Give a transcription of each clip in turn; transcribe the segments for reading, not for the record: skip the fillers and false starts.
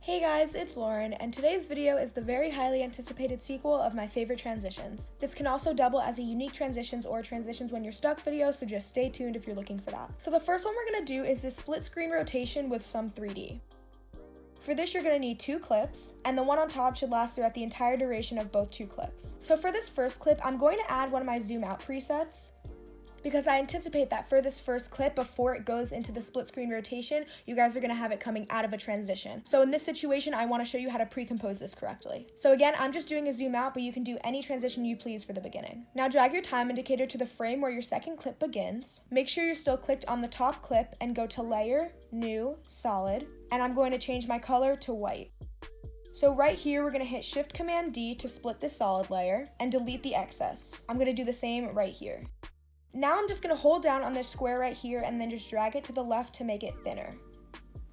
Hey guys, it's Lauren, and today's video is the very highly anticipated sequel of my favorite transitions. This can also double as a unique transitions or transitions when you're stuck video, so just stay tuned if you're looking for that. So the first one we're going to do is this split screen rotation with some 3D. For this, you're going to need 2 clips, and the one on top should last throughout the entire duration of both 2 clips. So for this first clip, I'm going to add one of my zoom out presets, because I anticipate that for this first clip, before it goes into the split screen rotation, you guys are gonna have it coming out of a transition. So in this situation, I wanna show you how to pre-compose this correctly. So again, I'm just doing a zoom out, but you can do any transition you please for the beginning. Now drag your time indicator to the frame where your second clip begins. Make sure you're still clicked on the top clip and go to Layer, New, Solid, and I'm going to change my color to white. So right here, we're gonna hit Shift-Command-D to split this solid layer and delete the excess. I'm gonna do the same right here. Now I'm just going to hold down on this square right here and then just drag it to the left to make it thinner.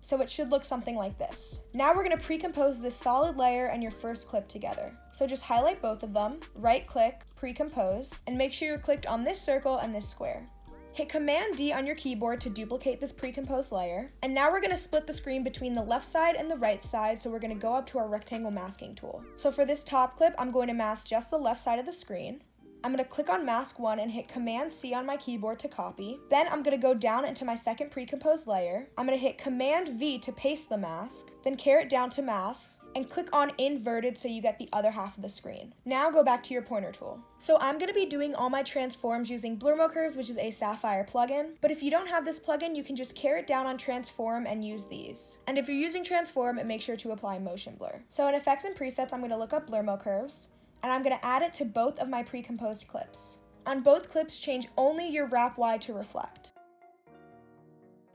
So it should look something like this. Now we're going to pre-compose this solid layer and your first clip together. So just highlight both of them, right click, pre-compose, and make sure you're clicked on this circle and this square. Hit Command-D on your keyboard to duplicate this pre-composed layer. And now we're going to split the screen between the left side and the right side, so we're going to go up to our rectangle masking tool. So for this top clip, I'm going to mask just the left side of the screen. I'm going to click on mask 1 and hit Command-C on my keyboard to copy. Then I'm going to go down into my second pre-composed layer. I'm going to hit Command-V to paste the mask, then carry it down to masks, and click on inverted so you get the other half of the screen. Now go back to your pointer tool. So I'm going to be doing all my transforms using Blurmo Curves, which is a Sapphire plugin. But if you don't have this plugin, you can just carry it down on Transform and use these. And if you're using Transform, make sure to apply Motion Blur. So in Effects and Presets, I'm going to look up Blurmo Curves, and I'm going to add it to both of my pre-composed clips. On both clips, change only your wrap Y to reflect.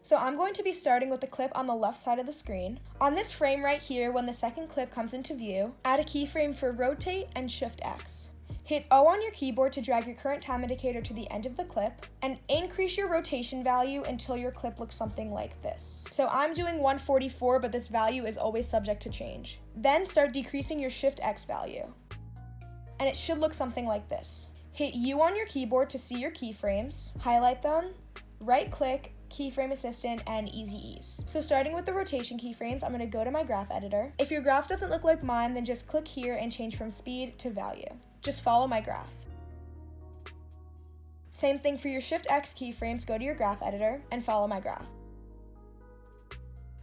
So I'm going to be starting with the clip on the left side of the screen. On this frame right here, when the second clip comes into view, add a keyframe for Rotate and Shift X. Hit O on your keyboard to drag your current time indicator to the end of the clip, and increase your rotation value until your clip looks something like this. So I'm doing 144, but this value is always subject to change. Then start decreasing your Shift X value, and it should look something like this. Hit U on your keyboard to see your keyframes, highlight them, right click, Keyframe Assistant, and Easy Ease. So starting with the rotation keyframes, I'm gonna go to my graph editor. If your graph doesn't look like mine, then just click here and change from speed to value. Just follow my graph. Same thing for your Shift X keyframes, go to your graph editor and follow my graph.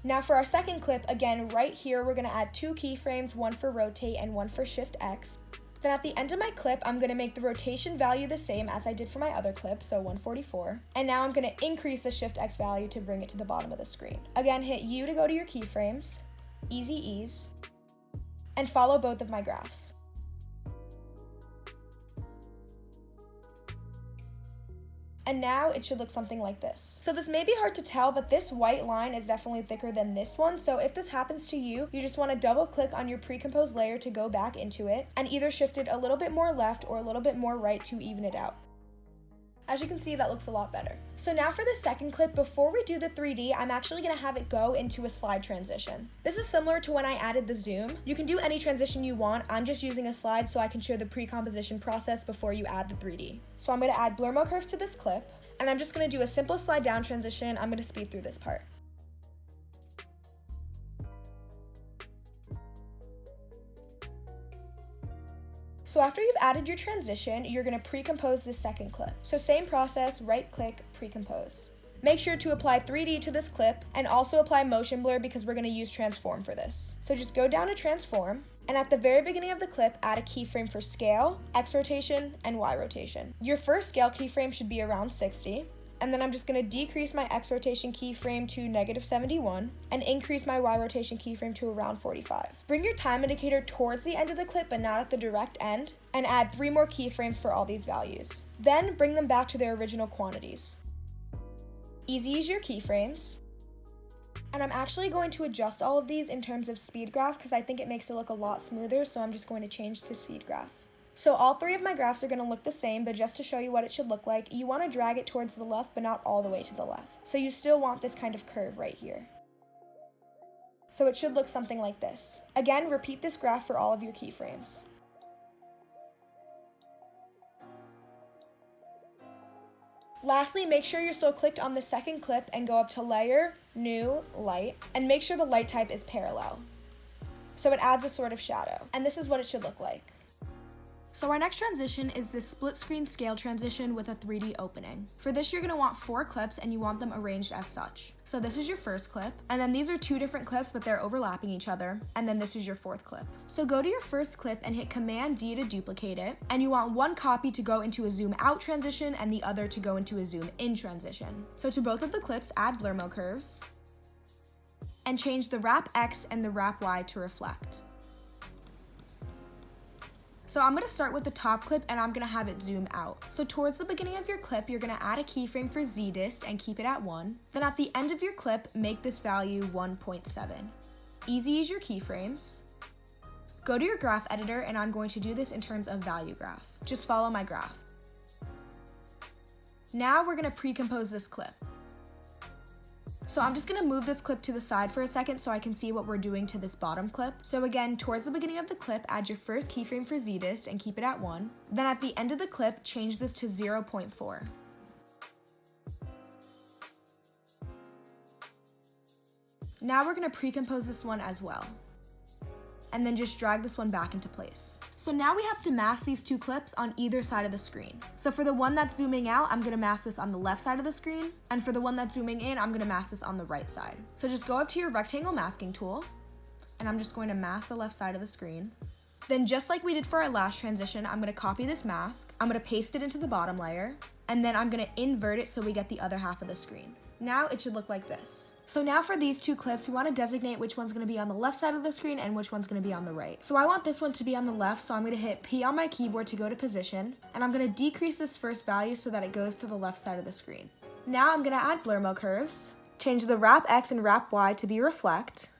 Now for our second clip, again, right here, we're gonna add 2 keyframes, one for rotate and one for Shift X. Then at the end of my clip, I'm going to make the rotation value the same as I did for my other clip, so 144. And now I'm going to increase the Shift X value to bring it to the bottom of the screen. Again, hit U to go to your keyframes, Easy Ease, and follow both of my graphs. And now it should look something like this. So this may be hard to tell, but this white line is definitely thicker than this one. So if this happens to you, you just want to double click on your pre-composed layer to go back into it and either shift it a little bit more left or a little bit more right to even it out. As you can see, that looks a lot better. So now for the second clip, before we do the 3D, I'm actually going to have it go into a slide transition. This is similar to when I added the zoom. You can do any transition you want. I'm just using a slide so I can show the pre-composition process before you add the 3D. So I'm going to add Blurmo Curves to this clip, and I'm just going to do a simple slide down transition. I'm going to speed through this part. So after you've added your transition, you're going to pre-compose this second clip. So same process, right click, pre-compose. Make sure to apply 3D to this clip and also apply motion blur because we're going to use transform for this. So just go down to transform, and at the very beginning of the clip, add a keyframe for scale, X rotation, and Y rotation. Your first scale keyframe should be around 60. And then I'm just going to decrease my X rotation keyframe to -71 and increase my Y rotation keyframe to around 45. Bring your time indicator towards the end of the clip but not at the direct end, and add 3 more keyframes for all these values. Then bring them back to their original quantities. Easy Ease your keyframes. And I'm actually going to adjust all of these in terms of speed graph because I think it makes it look a lot smoother, so I'm just going to change to speed graph. So all 3 of my graphs are going to look the same, but just to show you what it should look like, you want to drag it towards the left, but not all the way to the left. So you still want this kind of curve right here. So it should look something like this. Again, repeat this graph for all of your keyframes. Lastly, make sure you're still clicked on the second clip and go up to Layer, New, Light, and make sure the light type is parallel. so it adds a sort of shadow. And this is what it should look like. So our next transition is this split screen scale transition with a 3D opening. For this, you're gonna want 4 clips and you want them arranged as such. So this is your first clip, and then these are 2 different clips, but they're overlapping each other, and then this is your 4th clip. So go to your first clip and hit Command D to duplicate it, and you want one copy to go into a zoom out transition and the other to go into a zoom in transition. So to both of the clips, add blur mode curves, and change the wrap X and the wrap Y to reflect. So I'm gonna start with the top clip and I'm gonna have it zoom out. So towards the beginning of your clip, you're gonna add a keyframe for Z-dist and keep it at 1. Then at the end of your clip, make this value 1.7. Easy is your keyframes. Go to your graph editor and I'm going to do this in terms of value graph. Just follow my graph. Now we're gonna pre-compose this clip. So I'm just gonna move this clip to the side for a second so I can see what we're doing to this bottom clip. So again, towards the beginning of the clip, add your first keyframe for Z-dist and keep it at 1. Then at the end of the clip, change this to 0.4. Now we're gonna pre-compose this one as well. And then just drag this one back into place. So now we have to mask these 2 clips on either side of the screen. So for the one that's zooming out, I'm gonna mask this on the left side of the screen. And for the one that's zooming in, I'm gonna mask this on the right side. So just go up to your rectangle masking tool, and I'm just going to mask the left side of the screen. Then just like we did for our last transition, I'm gonna copy this mask, I'm gonna paste it into the bottom layer, and then I'm gonna invert it so we get the other half of the screen. Now it should look like this. So now for these 2 clips, we want to designate which one's going to be on the left side of the screen and which one's going to be on the right. So I want this one to be on the left, so I'm going to hit P on my keyboard to go to position, and I'm going to decrease this first value so that it goes to the left side of the screen. Now I'm going to add blur mode curves, change the wrap X and wrap Y to be reflect.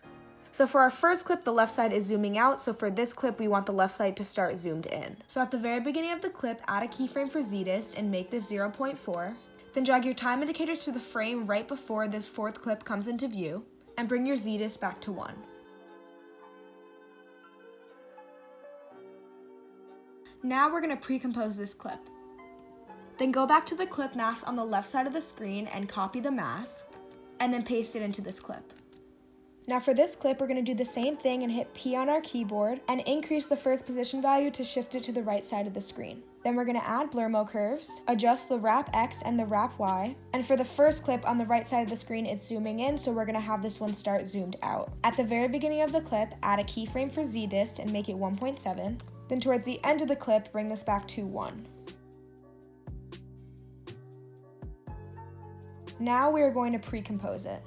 So for our first clip, the left side is zooming out, so for this clip, we want the left side to start zoomed in. So at the very beginning of the clip, add a keyframe for Z-dist and make this 0.4. Then drag your time indicator to the frame right before this 4th clip comes into view, and bring your Z-dist back to 1. Now we're going to pre-compose this clip. Then go back to the clip mask on the left side of the screen and copy the mask, and then paste it into this clip. Now for this clip, we're going to do the same thing and hit P on our keyboard and increase the first position value to shift it to the right side of the screen. Then we're going to add blur mode curves, adjust the wrap X and the wrap Y, and for the first clip on the right side of the screen, it's zooming in, so we're going to have this one start zoomed out. At the very beginning of the clip, add a keyframe for Z-dist and make it 1.7. Then towards the end of the clip, bring this back to 1. Now we are going to pre-compose it.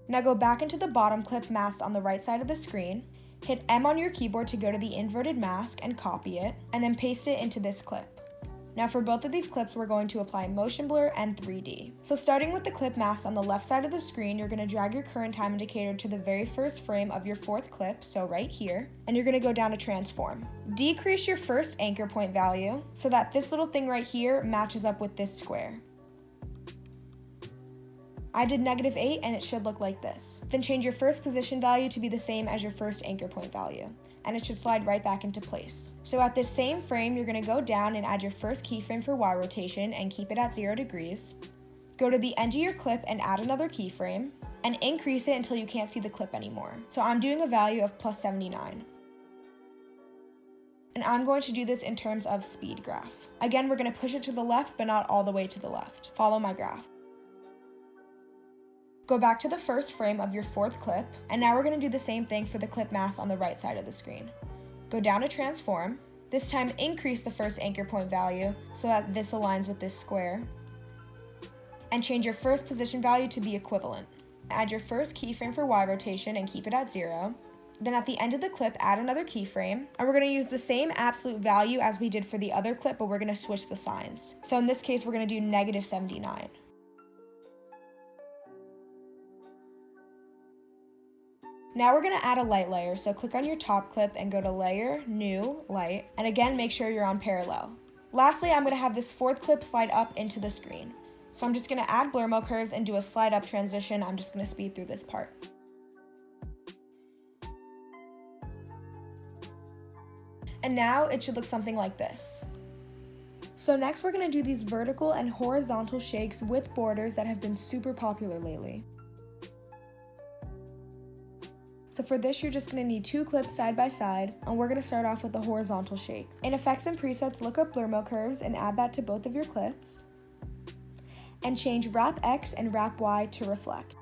Now go back into the bottom clip masked on the right side of the screen, hit M on your keyboard to go to the inverted mask and copy it, and then paste it into this clip. Now for both of these clips, we're going to apply motion blur and 3D. So starting with the clip mask on the left side of the screen, you're going to drag your current time indicator to the very first frame of your 4th clip, so right here, and you're going to go down to transform. Decrease your first anchor point value so that this little thing right here matches up with this square. I did -8 and it should look like this. Then change your first position value to be the same as your first anchor point value, and it should slide right back into place. So at this same frame, you're going to go down and add your first keyframe for Y rotation and keep it at 0 degrees. Go to the end of your clip and add another keyframe, and increase it until you can't see the clip anymore. So I'm doing a value of +79. And I'm going to do this in terms of speed graph. Again, we're going to push it to the left, but not all the way to the left. Follow my graph. Go back to the first frame of your 4th clip, and now we're going to do the same thing for the clip mask on the right side of the screen. Go down to transform, this time increase the first anchor point value so that this aligns with this square, and change your first position value to be equivalent. Add your first keyframe for Y rotation and keep it at 0. Then at the end of the clip, add another keyframe, and we're going to use the same absolute value as we did for the other clip, but we're going to switch the signs. So in this case, we're going to do -79. Now we're going to add a light layer, so click on your top clip and go to Layer, New, Light, and again make sure you're on parallel. Lastly, I'm going to have this 4th clip slide up into the screen. So I'm just going to add blur mode curves and do a slide up transition. I'm just going to speed through this part. And now it should look something like this. So next we're going to do these vertical and horizontal shakes with borders that have been super popular lately. So for this, you're just going to need 2 clips side by side, and we're going to start off with the horizontal shake. In Effects and Presets, look up Blur Mo Curves and add that to both of your clips. And change Wrap X and Wrap Y to Reflect.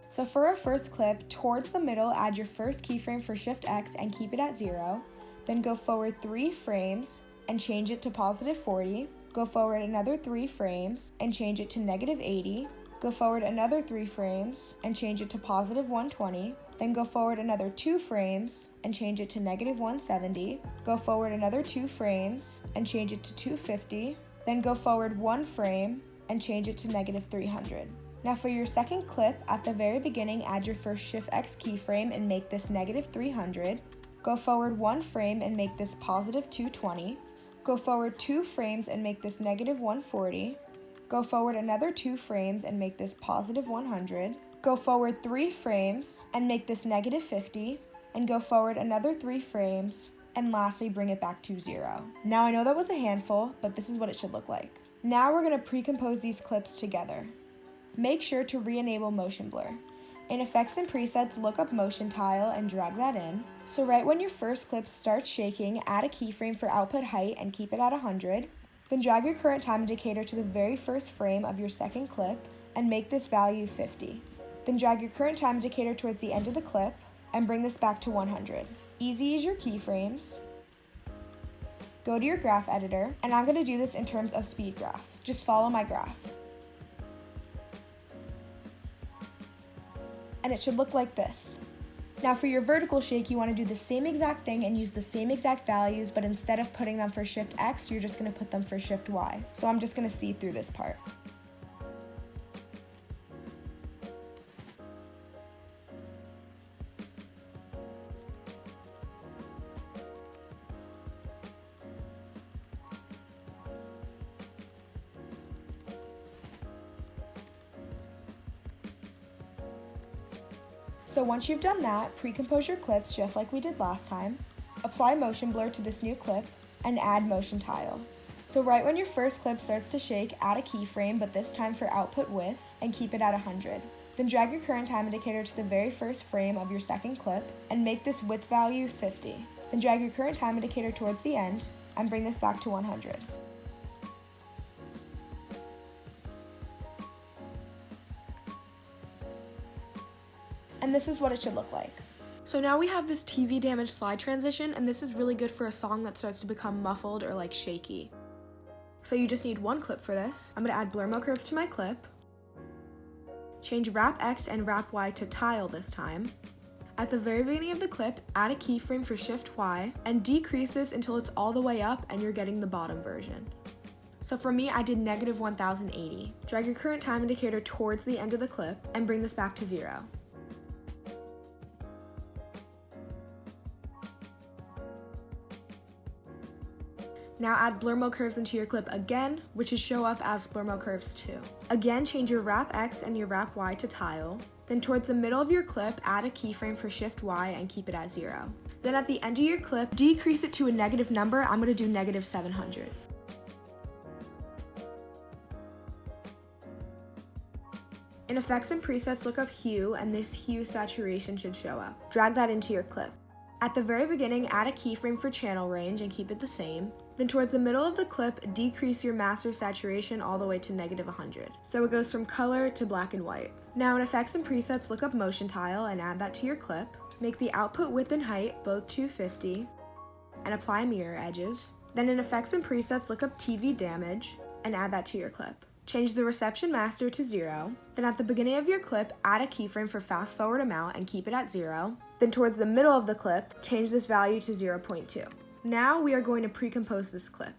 So for our first clip, towards the middle, add your first keyframe for Shift X and keep it at 0. Then go forward 3 frames and change it to +40. Go forward another 3 frames and change it to -80. Go forward another 3 frames and change it to +120. Then go forward another 2 frames and change it to -170. Go forward another 2 frames and change it to 250. Then go forward 1 frame and change it to -300. Now for your second clip, at the very beginning, add your first Shift X keyframe and make this -300. Go forward 1 frame and make this +220. Go forward 2 frames and make this -140. Go forward another 2 frames and make this +100. Go forward 3 frames and make this -50. And go forward another 3 frames. And lastly, bring it back to 0. Now I know that was a handful, but this is what it should look like. Now we're going to pre-compose these clips together. Make sure to re-enable motion blur. In Effects and Presets, look up Motion Tile and drag that in. So right when your first clip starts shaking, add a keyframe for output height and keep it at 100. Then drag your current time indicator to the very first frame of your second clip and make this value 50. Then drag your current time indicator towards the end of the clip and bring this back to 100. Easy as your keyframes. Go to your graph editor, and I'm going to do this in terms of speed graph. Just follow my graph. And it should look like this. Now for your vertical shake, you want to do the same exact thing and use the same exact values, but instead of putting them for Shift X, you're just going to put them for Shift Y. So I'm just going to speed through this part. So once you've done that, pre-compose your clips just like we did last time, apply motion blur to this new clip, and add motion tile. So right when your first clip starts to shake, add a keyframe, but this time for output width, and keep it at 100. Then drag your current time indicator to the very first frame of your second clip, and make this width value 50. Then drag your current time indicator towards the end, and bring this back to 100. And this is what it should look like. So now we have this TV damage slide transition, and this is really good for a song that starts to become muffled or like shaky. So you just need 1 clip for this. I'm going to add Blur Mo Curves to my clip, change Wrap X and Wrap Y to Tile this time. At the very beginning of the clip, add a keyframe for Shift Y and decrease this until it's all the way up and you're getting the bottom version. So for me, I did -1080. Drag your current time indicator towards the end of the clip and bring this back to 0. Now add Blur Mo Curves into your clip again, which should show up as Blur Mo Curves 2. Again, change your Wrap X and your Wrap Y to Tile. Then towards the middle of your clip, add a keyframe for Shift Y and keep it at 0. Then at the end of your clip, decrease it to a negative number. I'm going to do -700. In Effects and Presets, look up Hue, and this hue saturation should show up. Drag that into your clip. At the very beginning, add a keyframe for channel range and keep it the same. Then towards the middle of the clip, decrease your master saturation all the way to -100. So it goes from color to black and white. Now in Effects and Presets, look up Motion Tile and add that to your clip. Make the output width and height both 250 and apply mirror edges. Then in Effects and Presets, look up TV Damage and add that to your clip. Change the reception master to 0. Then at the beginning of your clip, add a keyframe for fast forward amount and keep it at 0. Then towards the middle of the clip, change this value to 0.2. Now we are going to pre-compose this clip.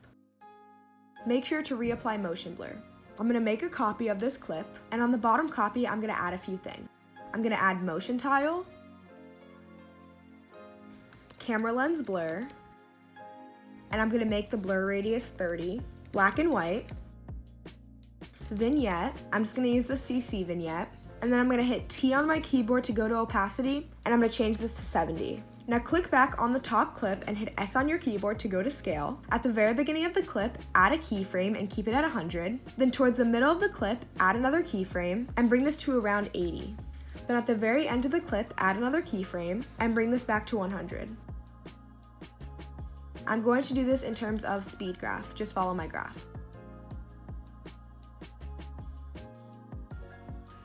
Make sure to reapply motion blur. I'm going to make a copy of this clip, and on the bottom copy, I'm going to add a few things. I'm going to add motion tile, camera lens blur, and I'm going to make the blur radius 30, black and white, vignette. I'm just going to use the CC vignette, and then I'm going to hit T on my keyboard to go to opacity, and I'm going to change this to 70. Now click back on the top clip and hit S on your keyboard to go to scale. At the very beginning of the clip, add a keyframe and keep it at 100. Then towards the middle of the clip, add another keyframe and bring this to around 80. Then at the very end of the clip, add another keyframe and bring this back to 100. I'm going to do this in terms of speed graph. Just follow my graph.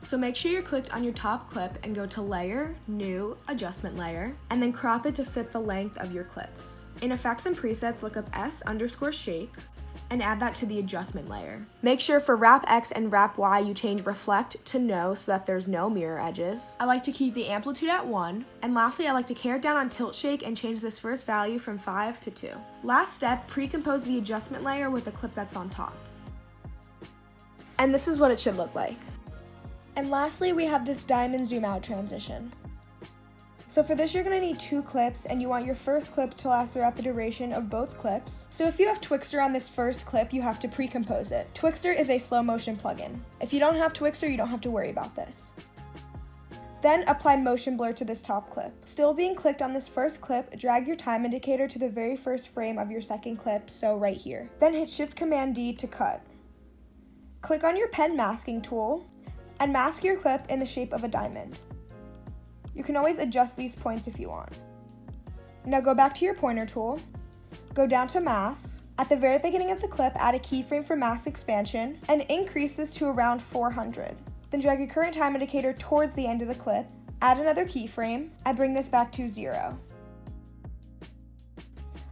So make sure you're clicked on your top clip and go to Layer, New, Adjustment Layer, and then crop it to fit the length of your clips. In Effects and Presets, look up S_Shake and add that to the adjustment layer. Make sure for Wrap X and Wrap Y you change Reflect to No so that there's no mirror edges. I like to keep the amplitude at 1. And lastly, I like to carry down on Tilt Shake and change this first value from 5 to 2. Last step, pre-compose the adjustment layer with the clip that's on top. And this is what it should look like. And lastly, we have this diamond zoom out transition. So for this, you're gonna need 2 clips, and you want your first clip to last throughout the duration of both clips. So if you have Twixtor on this first clip, you have to pre-compose it. Twixtor is a slow motion plugin. If you don't have Twixtor, you don't have to worry about this. Then apply motion blur to this top clip. Still being clicked on this first clip, drag your time indicator to the very first frame of your second clip, so right here. Then hit Shift-Command-D to cut. Click on your pen masking tool, and mask your clip in the shape of a diamond. You can always adjust these points if you want. Now go back to your pointer tool, go down to Mask. At the very beginning of the clip, add a keyframe for mask expansion, and increase this to around 400. Then drag your current time indicator towards the end of the clip, add another keyframe, and bring this back to 0.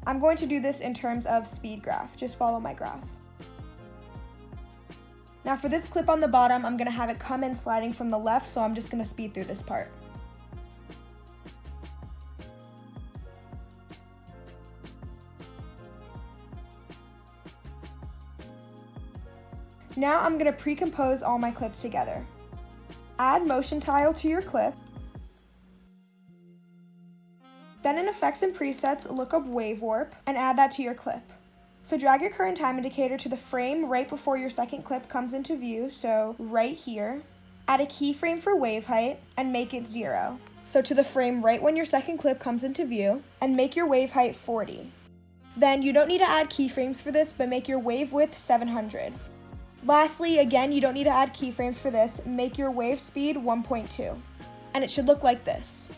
I'm going to do this in terms of speed graph, just follow my graph. Now for this clip on the bottom, I'm going to have it come in sliding from the left, so I'm just going to speed through this part. Now I'm going to pre-compose all my clips together. Add motion tile to your clip. Then in Effects and Presets, look up Wave Warp and add that to your clip. So drag your current time indicator to the frame right before your second clip comes into view, so right here. Add a keyframe for wave height and make it 0. So to the frame right when your second clip comes into view, and make your wave height 40. Then you don't need to add keyframes for this, but make your wave width 700. Lastly, again, you don't need to add keyframes for this, make your wave speed 1.2. And it should look like this.